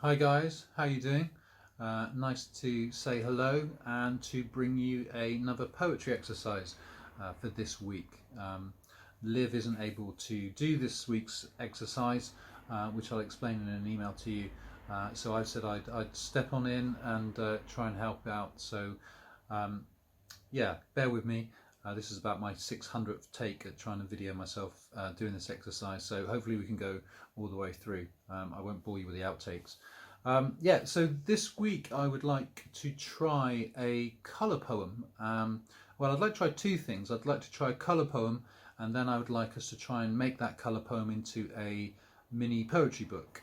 Hi guys, how you doing? Nice to say hello and to bring you another poetry exercise for this week. Liv isn't able to do this week's exercise, which I'll explain in an email to you. So I said I'd step on in and try and help out. So yeah, bear with me. This is about my 600th take at trying to video myself doing this exercise, so hopefully we can go all the way through. I won't bore you with the outtakes. Yeah, so this week I would like to try a colour poem. Well, I'd like to try two things. I'd like to try a colour poem, and then I would like us to try and make that colour poem into a mini poetry book,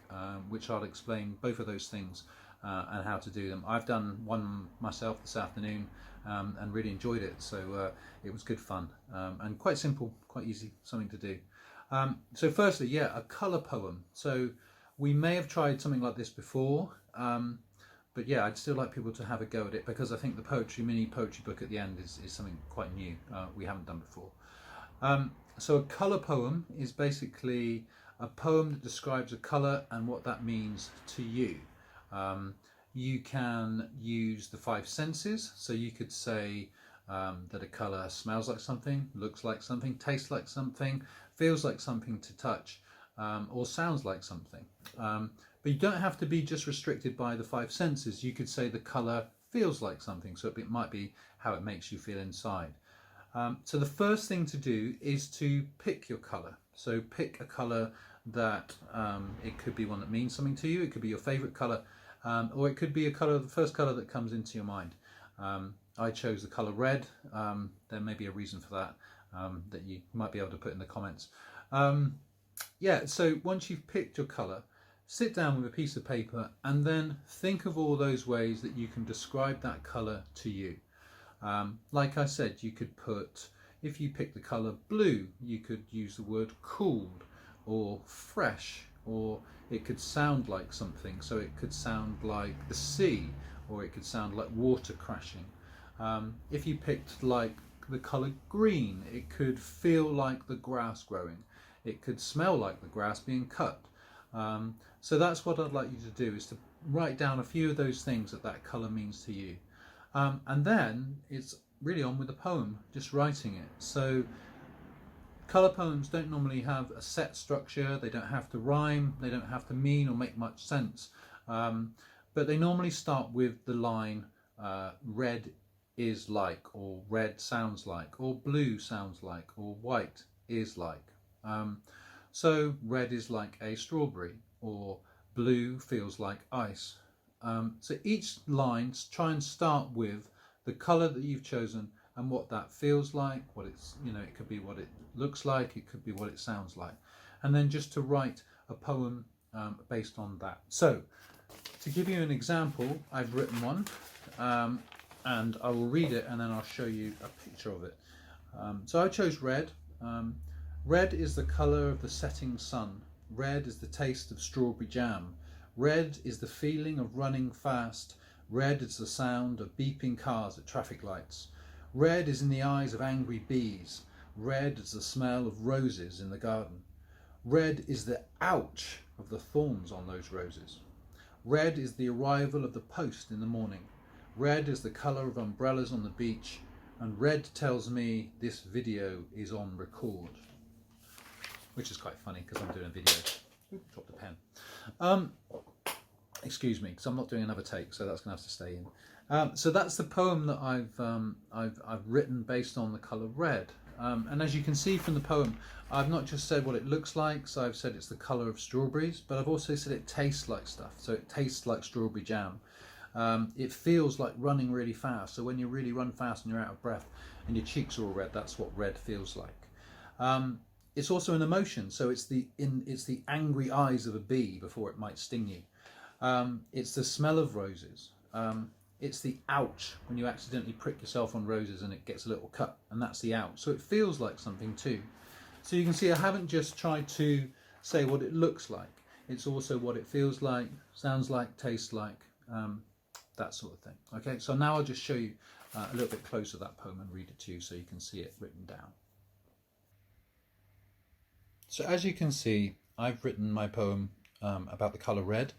which I'll explain both of those things and how to do them. I've done one myself this afternoon and really enjoyed it, so it was good fun and quite simple, quite easy, something to do. So firstly, yeah, a colour poem. So we may have tried something like this before, but yeah, I'd still like people to have a go at it because I think the mini poetry book at the end is something quite new we haven't done before. So a colour poem is basically a poem that describes a colour and what that means to you. You can use the five senses, so you could say that a colour smells like something, looks like something, tastes like something, feels like something to touch, or sounds like something. But you don't have to be just restricted by the five senses. You could say the colour feels like something, so it might be how it makes you feel inside. So the first thing to do is to pick your colour. So pick a colour that it could be one that means something to you, it could be your favourite colour, or it could be a colour, the first colour that comes into your mind. I chose the colour red. There may be a reason for that that you might be able to put in the comments. Yeah, so once you've picked your colour, sit down with a piece of paper and then think of all those ways that you can describe that colour to you. Like I said, you could put, if you pick the colour blue, you could use the word cooled or fresh, or it could sound like something. So it could sound like the sea, or it could sound like water crashing. If you picked like the colour green, it could feel like the grass growing. It could smell like the grass being cut. So that's what I'd like you to do, is to write down a few of those things that colour means to you. And then it's really on with the poem, just writing it. So colour poems don't normally have a set structure, they don't have to rhyme, they don't have to mean or make much sense. But they normally start with the line, red is like, or red sounds like, or blue sounds like, or white is like. So red is like a strawberry, or blue feels like ice. So each line, try and start with the colour that you've chosen and what that feels like, what it's, it could be what it looks like, it could be what it sounds like. And then just to write a poem based on that. So to give you an example, I've written one and I will read it and then I'll show you a picture of it. So I chose red. Red is the colour of the setting sun. Red is the taste of strawberry jam. Red is the feeling of running fast. Red is the sound of beeping cars at traffic lights. Red is in the eyes of angry bees. Red is the smell of roses in the garden. Red is the ouch of the thorns on those roses. Red is the arrival of the post in the morning. Red is the colour of umbrellas on the beach. And red tells me this video is on record. Which is quite funny because I'm doing a video. Ooh, dropped a pen. Excuse me, because I'm not doing another take, so that's going to have to stay in. So that's the poem that I've written based on the colour red. And as you can see from the poem, I've not just said what it looks like, so I've said it's the colour of strawberries, but I've also said it tastes like stuff, so it tastes like strawberry jam. It feels like running really fast, so when you really run fast and you're out of breath and your cheeks are all red, that's what red feels like. It's also an emotion, so it's the angry eyes of a bee before it might sting you. It's the smell of roses. It's the ouch when you accidentally prick yourself on roses and it gets a little cut, and that's the ouch. So it feels like something too. So you can see I haven't just tried to say what it looks like. It's also what it feels like, sounds like, tastes like, that sort of thing. Okay, so now I'll just show you a little bit closer that poem and read it to you so you can see it written down. So as you can see, I've written my poem about the colour red.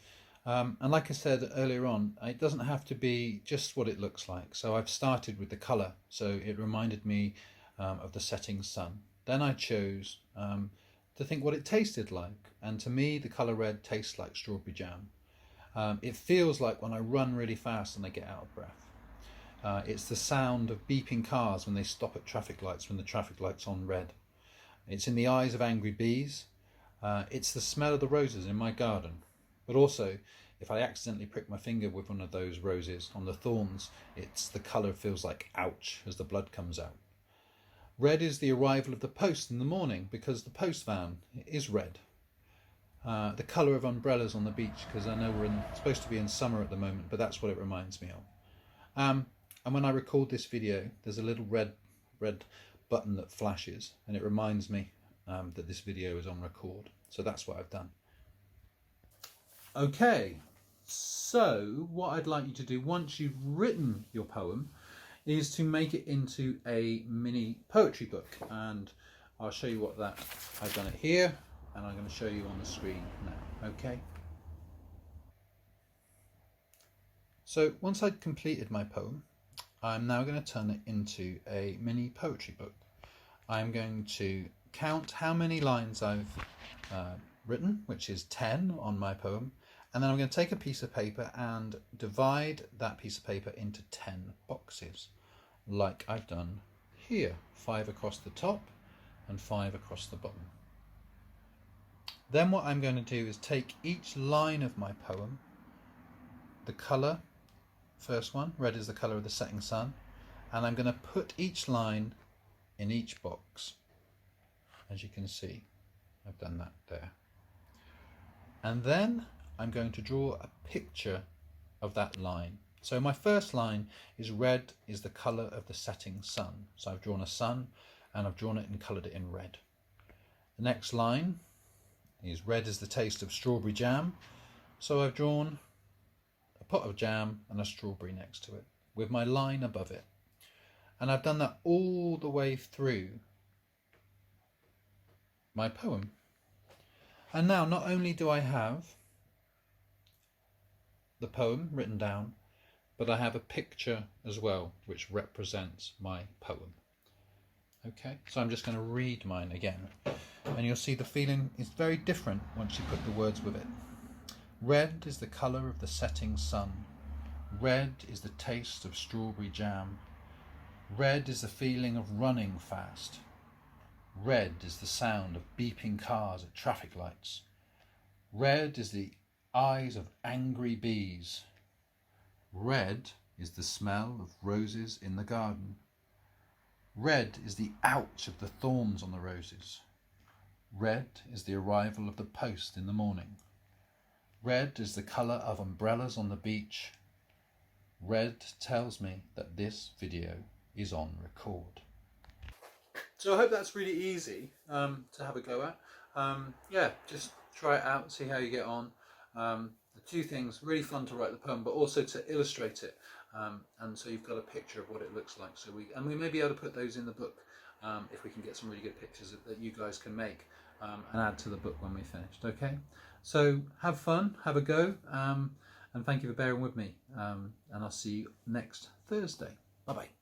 And like I said earlier on, it doesn't have to be just what it looks like. So I've started with the colour, so it reminded me of the setting sun. Then I chose to think what it tasted like, and to me the colour red tastes like strawberry jam. It feels like when I run really fast and I get out of breath. It's the sound of beeping cars when they stop at traffic lights when the traffic light's on red. It's in the eyes of angry bees. It's the smell of the roses in my garden. But also, if I accidentally prick my finger with one of those roses on the thorns, it's the colour feels like ouch as the blood comes out. Red is the arrival of the post in the morning because the post van is red. The colour of umbrellas on the beach, because I know we're supposed to be in summer at the moment, but that's what it reminds me of. And when I record this video, there's a little red button that flashes, and it reminds me that this video is on record. So that's what I've done. Okay, so what I'd like you to do once you've written your poem is to make it into a mini poetry book, and I'll show you what that I've done it here, and I'm going to show you on the screen now. Okay, so once I'd completed my poem, I'm now going to turn it into a mini poetry book. I'm going to count how many lines I've written, which is 10 on my poem, and then I'm going to take a piece of paper and divide that piece of paper into 10 boxes, like I've done here, 5 across the top and 5 across the bottom. Then what I'm going to do is take each line of my poem, the colour, first one, red is the colour of the setting sun, and I'm going to put each line in each box. As you can see, I've done that there. And then I'm going to draw a picture of that line. So my first line is red is the colour of the setting sun. So I've drawn a sun and I've drawn it and coloured it in red. The next line is red is the taste of strawberry jam. So I've drawn a pot of jam and a strawberry next to it with my line above it. And I've done that all the way through my poem. And now not only do I have the poem written down, but I have a picture as well which represents my poem. Okay, so I'm just going to read mine again, and you'll see the feeling is very different once you put the words with it. Red is the colour of the setting sun. Red is the taste of strawberry jam. Red is the feeling of running fast. Red is the sound of beeping cars at traffic lights. Red is the eyes of angry bees. Red is the smell of roses in the garden. Red is the ouch of the thorns on the roses. Red is the arrival of the post in the morning. Red is the colour of umbrellas on the beach. Red tells me that this video is on record. So I hope that's really easy to have a go at. Yeah, just try it out, see how you get on. The two things, really fun to write the poem, but also to illustrate it. And so you've got a picture of what it looks like. So we may be able to put those in the book if we can get some really good pictures that you guys can make and add to the book when we're finished. Okay, so have fun, have a go, and thank you for bearing with me. And I'll see you next Thursday. Bye bye.